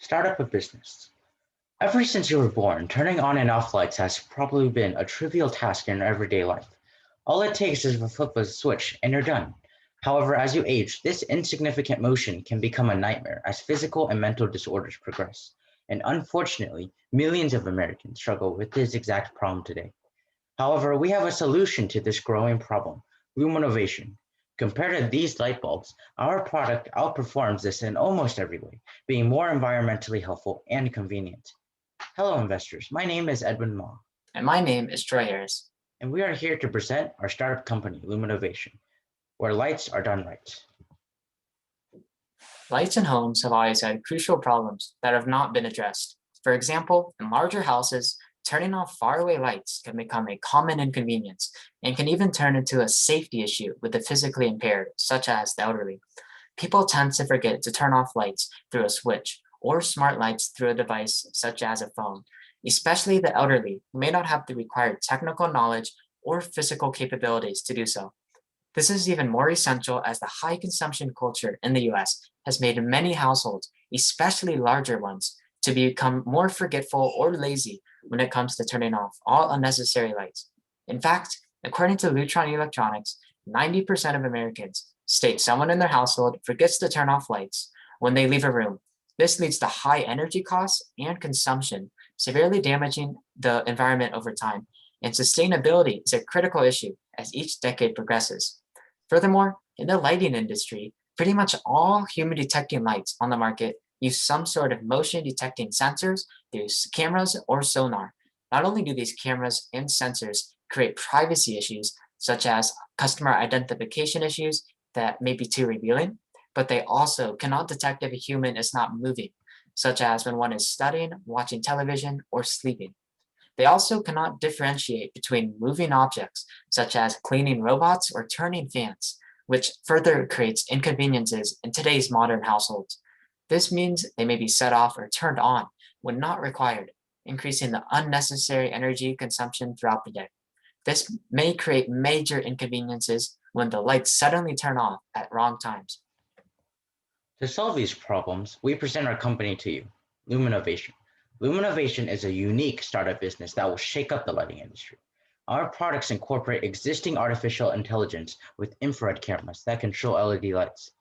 Startup of business. Ever since you were born, turning on and off lights has probably been a trivial task in everyday life. All it takes is a flip of a switch and you're done. However, as you age, this insignificant motion can become a nightmare as physical and mental disorders progress. And unfortunately, millions of Americans struggle with this exact problem today. However, we have a solution to this growing problem, Luminovation. Compared to these light bulbs, our product outperforms this in almost every way, being more environmentally helpful and convenient. Hello, investors. My name is Edwin Ma, And my name is Troy Harris. and we are here to present our startup company, Luminovation, where lights are done right. Lights in homes have always had crucial problems that have not been addressed. For example, in larger houses, turning off faraway lights can become a common inconvenience and can even turn into a safety issue with the physically impaired, such as the elderly. People tend to forget to turn off lights through a switch or smart lights through a device such as a phone, especially the elderly who may not have the required technical knowledge or physical capabilities to do so. This is even more essential as the high consumption culture in the US has made many households, especially larger ones, to become more forgetful or lazy when it comes to turning off all unnecessary lights. In fact, according to Lutron Electronics, 90% of Americans state someone in their household forgets to turn off lights when they leave a room. This leads to high energy costs and consumption, severely damaging the environment over time. And sustainability is a critical issue as each decade progresses. Furthermore, in the lighting industry, pretty much all human detecting lights on the market use some sort of motion detecting sensors through cameras or sonar. Not only do these cameras and sensors create privacy issues, such as customer identification issues that may be too revealing, but they also cannot detect if a human is not moving, such as when one is studying, watching television, or sleeping. They also cannot differentiate between moving objects, such as cleaning robots or turning fans, which further creates inconveniences in today's modern households. This means they may be set off or turned on when not required, increasing the unnecessary energy consumption throughout the day. This may create major inconveniences when the lights suddenly turn off at wrong times. To solve these problems, we present our company to you, Luminovation. Luminovation is a unique startup business that will shake up the lighting industry. Our products incorporate existing artificial intelligence with infrared cameras that control LED lights.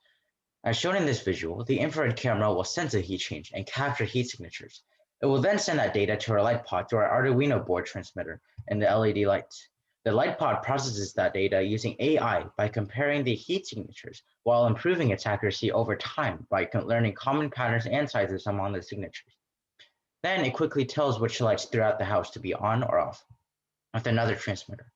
As shown in this visual, the infrared camera will sense a heat change and capture heat signatures. It will then send that data to our light pod through our Arduino board transmitter and the LED lights. The light pod processes that data using AI by comparing the heat signatures while improving its accuracy over time by learning common patterns and sizes among the signatures. Then it quickly tells which lights throughout the house to be on or off with another transmitter.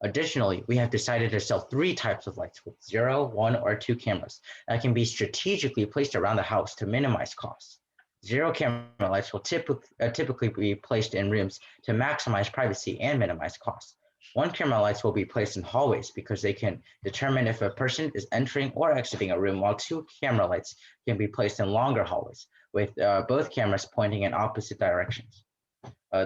Additionally, we have decided to sell 3 types of lights with 0, 1, or 2 cameras that can be strategically placed around the house to minimize costs. 0 camera lights will typically be placed in rooms to maximize privacy and minimize costs. 1 camera lights will be placed in hallways because they can determine if a person is entering or exiting a room, while 2 camera lights can be placed in longer hallways with both cameras pointing in opposite directions.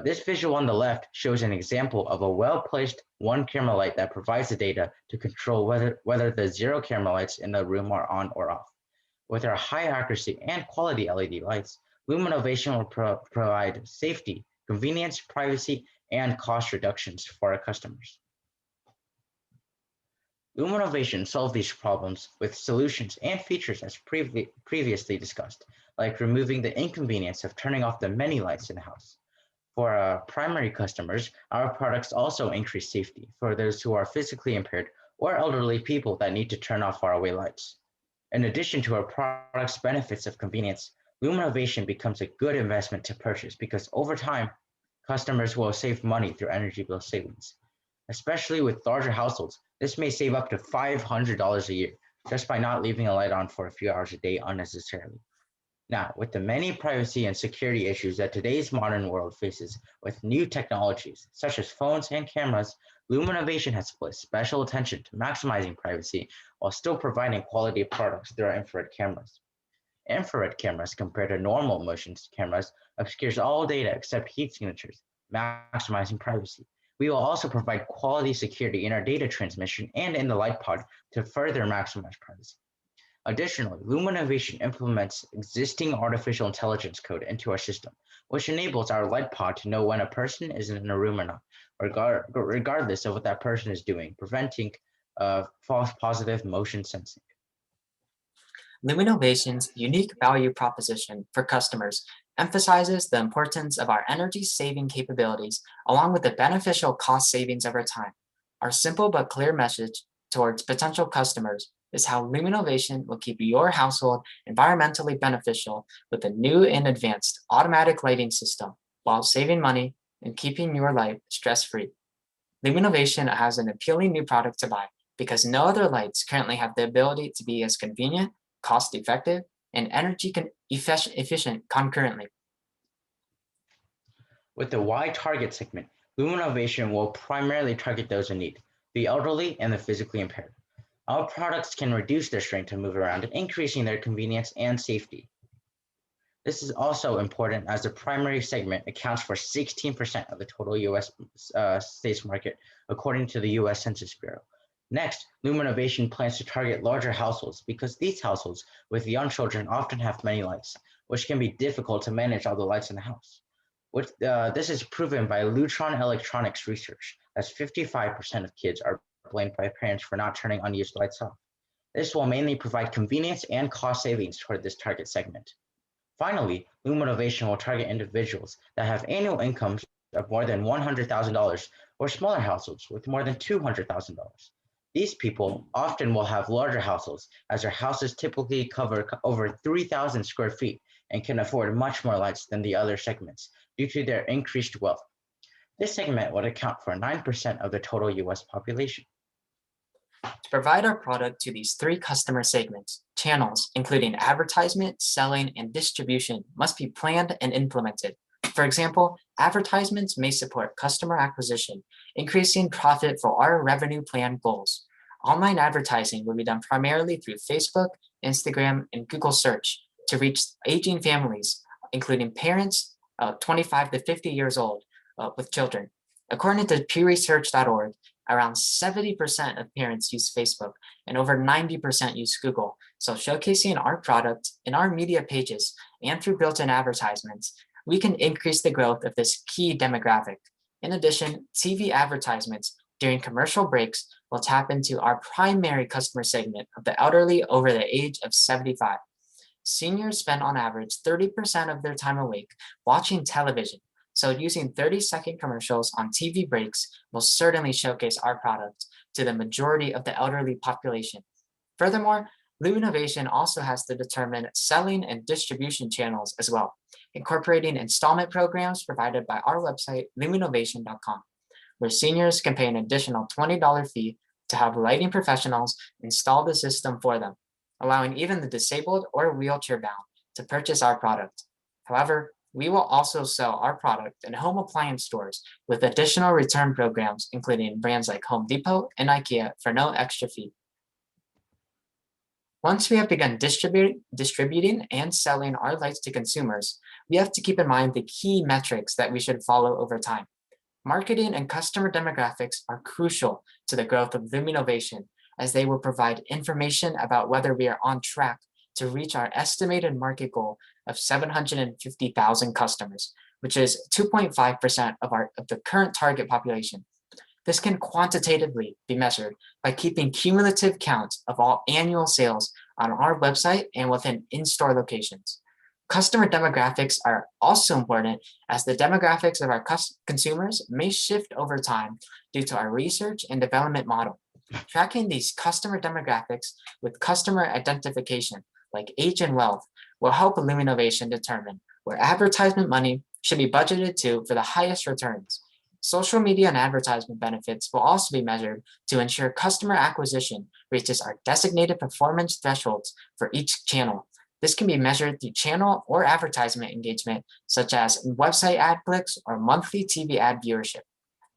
This visual on the left shows an example of a well-placed 1 camera light that provides the data to control whether the 0 camera lights in the room are on or off. With our high accuracy and quality LED lights, Luminovation will provide safety, convenience, privacy, and cost reductions for our customers. Luminovation solves these problems with solutions and features as previously discussed, like removing the inconvenience of turning off the many lights in the house. For our primary customers, our products also increase safety for those who are physically impaired or elderly people that need to turn off faraway lights. In addition to our product's benefits of convenience, Luminovation becomes a good investment to purchase because over time, customers will save money through energy bill savings. Especially with larger households, this may save up to $500 a year just by not leaving a light on for a few hours a day unnecessarily. Now, with the many privacy and security issues that today's modern world faces with new technologies such as phones and cameras, Luminovation has split special attention to maximizing privacy while still providing quality products through our infrared cameras. Infrared cameras, compared to normal motion cameras, obscures all data except heat signatures, maximizing privacy. We will also provide quality security in our data transmission and in the light pod to further maximize privacy. Additionally, Luminovation implements existing artificial intelligence code into our system, which enables our light pod to know when a person is in a room or not, regardless of what that person is doing, preventing false positive motion sensing. Luminovation's unique value proposition for customers emphasizes the importance of our energy-saving capabilities along with the beneficial cost savings over time. Our simple but clear message towards potential customers is how Luminovation will keep your household environmentally beneficial with a new and advanced automatic lighting system while saving money and keeping your life stress-free. Luminovation has an appealing new product to buy because no other lights currently have the ability to be as convenient, cost-effective, and energy efficient concurrently. With the wide target segment, Luminovation will primarily target those in need, the elderly and the physically impaired. Our products can reduce their strength to move around, increasing their convenience and safety. This is also important as the primary segment accounts for 16% of the total U.S. States market, according to the U.S. Census Bureau. Next, Luminovation plans to target larger households because these households with young children often have many lights, which can be difficult to manage all the lights in the house. This is proven by Lutron Electronics research, as 55% of kids are blamed by parents for not turning unused lights off. This will mainly provide convenience and cost savings toward this target segment. Finally, Luminovation will target individuals that have annual incomes of more than $100,000 or smaller households with more than $200,000. These people often will have larger households as their houses typically cover over 3,000 square feet and can afford much more lights than the other segments due to their increased wealth. This segment would account for 9% of the total US population. To provide our product to these three customer segments, channels, including advertisement, selling, and distribution, must be planned and implemented. For example, advertisements may support customer acquisition, increasing profit for our revenue plan goals. Online advertising will be done primarily through Facebook, Instagram, and Google Search to reach aging families, including parents 25 to 50 years old with children. According to pewresearch.org, around 70% of parents use Facebook and over 90% use Google. So showcasing our product in our media pages and through built-in advertisements, we can increase the growth of this key demographic. In addition, TV advertisements during commercial breaks will tap into our primary customer segment of the elderly over the age of 75. Seniors spend on average 30% of their time awake watching television, so using 30-second commercials on TV breaks will certainly showcase our product to the majority of the elderly population. Furthermore, Luminovation also has to determine selling and distribution channels as well, incorporating installment programs provided by our website, luminovation.com, where seniors can pay an additional $20 fee to have lighting professionals install the system for them, allowing even the disabled or wheelchair-bound to purchase our product. However, we will also sell our product in home appliance stores with additional return programs, including brands like Home Depot and IKEA for no extra fee. Once we have begun distributing and selling our lights to consumers, we have to keep in mind the key metrics that we should follow over time. Marketing and customer demographics are crucial to the growth of Luminovation, as they will provide information about whether we are on track to reach our estimated market goal of 750,000 customers, which is 2.5% of the current target population. This can quantitatively be measured by keeping cumulative counts of all annual sales on our website and within in-store locations. Customer demographics are also important, as the demographics of our consumers may shift over time due to our research and development model. Tracking these customer demographics with customer identification, like age and wealth, will help Luminovation determine where advertisement money should be budgeted to for the highest returns. Social media and advertisement benefits will also be measured to ensure customer acquisition reaches our designated performance thresholds for each channel. This can be measured through channel or advertisement engagement, such as website ad clicks or monthly TV ad viewership.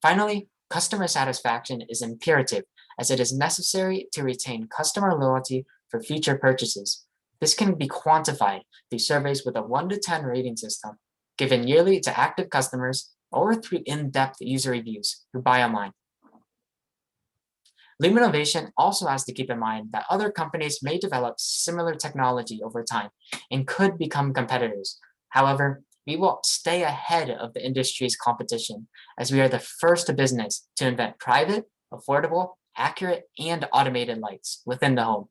Finally, customer satisfaction is imperative, as it is necessary to retain customer loyalty for future purchases. This can be quantified through surveys with a 1 to 10 rating system, given yearly to active customers, or through in-depth user reviews who buy online. Luminovation also has to keep in mind that other companies may develop similar technology over time and could become competitors. However, we will stay ahead of the industry's competition as we are the first business to invent private, affordable, accurate, and automated lights within the home.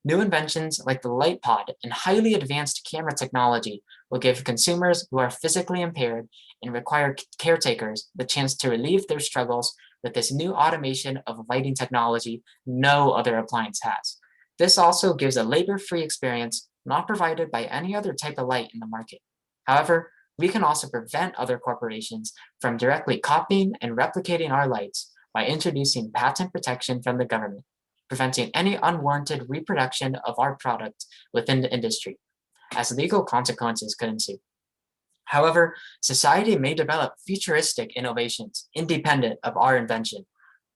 New inventions like the light pod and highly advanced camera technology will give consumers who are physically impaired and require caretakers the chance to relieve their struggles with this new automation of lighting technology no other appliance has. This also gives a labor-free experience not provided by any other type of light in the market. However, we can also prevent other corporations from directly copying and replicating our lights by introducing patent protection from the government, preventing any unwarranted reproduction of our product within the industry, as legal consequences could ensue. However, society may develop futuristic innovations independent of our invention,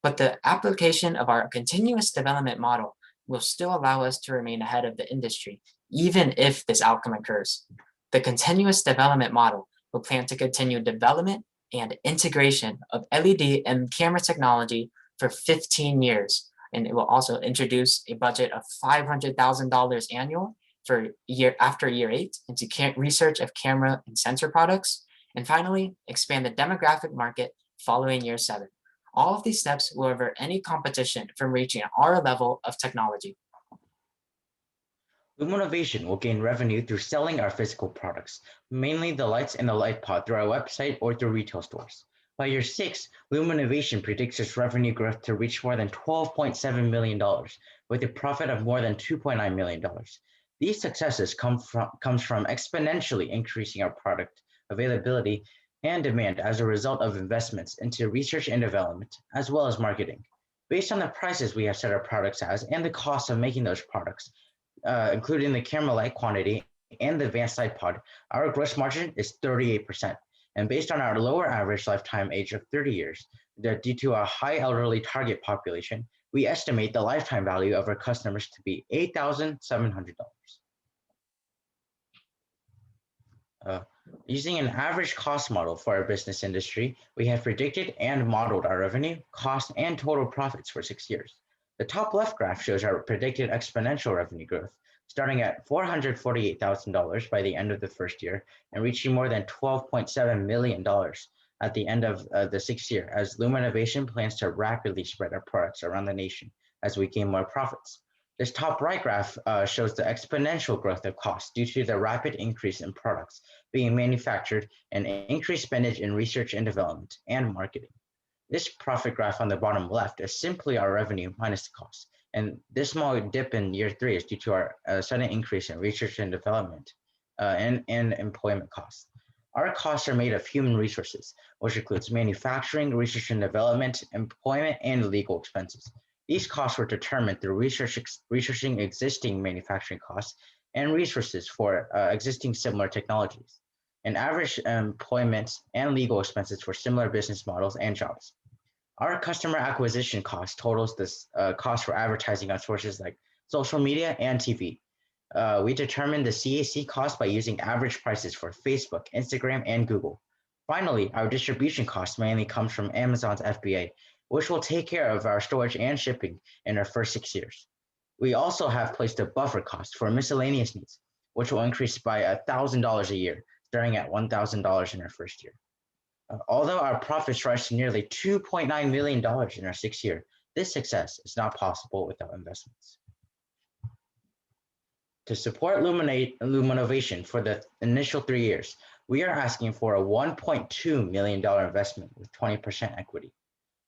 but the application of our continuous development model will still allow us to remain ahead of the industry, even if this outcome occurs. The continuous development model will plan to continue development and integration of LED and camera technology for 15 years, and it will also introduce a budget of $500,000 annual for after year 8 into research of camera and sensor products, and finally expand the demographic market following year 7. All of these steps will avert any competition from reaching our level of technology. Luminovation will gain revenue through selling our physical products, mainly the lights and the light pod through our website or through retail stores. By year 6, Luminovation predicts its revenue growth to reach more than $12.7 million, with a profit of more than $2.9 million. These successes comes from exponentially increasing our product availability and demand as a result of investments into research and development, as well as marketing. Based on the prices we have set our products as and the cost of making those products, including the camera light quantity and the advanced light pod, our gross margin is 38%. And based on our lower average lifetime age of 30 years, due to a high elderly target population, we estimate the lifetime value of our customers to be $8,700. Using an average cost model for our business industry, we have predicted and modeled our revenue, cost, and total profits for 6 years. The top left graph shows our predicted exponential revenue growth, starting at $448,000 by the end of the first year and reaching more than $12.7 million at the end of the 6th year, as Luminovation plans to rapidly spread our products around the nation as we gain more profits. This top right graph shows the exponential growth of costs due to the rapid increase in products being manufactured and increased spending in research and development and marketing. This profit graph on the bottom left is simply our revenue minus the cost, and this small dip in year 3 is due to our sudden increase in research and development and employment costs. Our costs are made of human resources, which includes manufacturing, research and development, employment, and legal expenses. These costs were determined through researching existing manufacturing costs and resources for existing similar technologies, and average employment and legal expenses for similar business models and jobs. Our customer acquisition cost totals this cost for advertising on sources like social media and TV. We determine the CAC cost by using average prices for Facebook, Instagram, and Google. Finally, our distribution cost mainly comes from Amazon's FBA, which will take care of our storage and shipping in our first 6 years. We also have placed a buffer cost for miscellaneous needs, which will increase by $1,000 a year, starting at $1,000 in our first year. Although our profits rise to nearly $2.9 million in our 6th year, this success is not possible without investments. To support Luminovation for the initial 3 years, we are asking for a $1.2 million investment with 20% equity.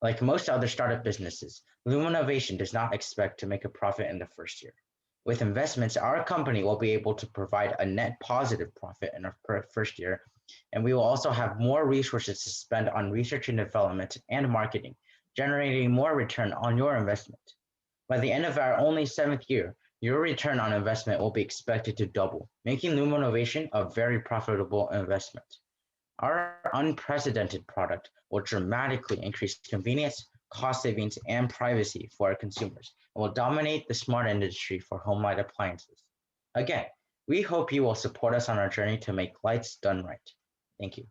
Like most other startup businesses, Luminovation does not expect to make a profit in the first year. With investments, our company will be able to provide a net positive profit in our first year, and we will also have more resources to spend on research and development and marketing, generating more return on your investment. By the end of our only 7th year, your return on investment will be expected to double, making Luminovation a very profitable investment. Our unprecedented product will dramatically increase convenience, cost savings, and privacy for our consumers, and will dominate the smart industry for home light appliances. Again, we hope you will support us on our journey to make lights done right. Thank you.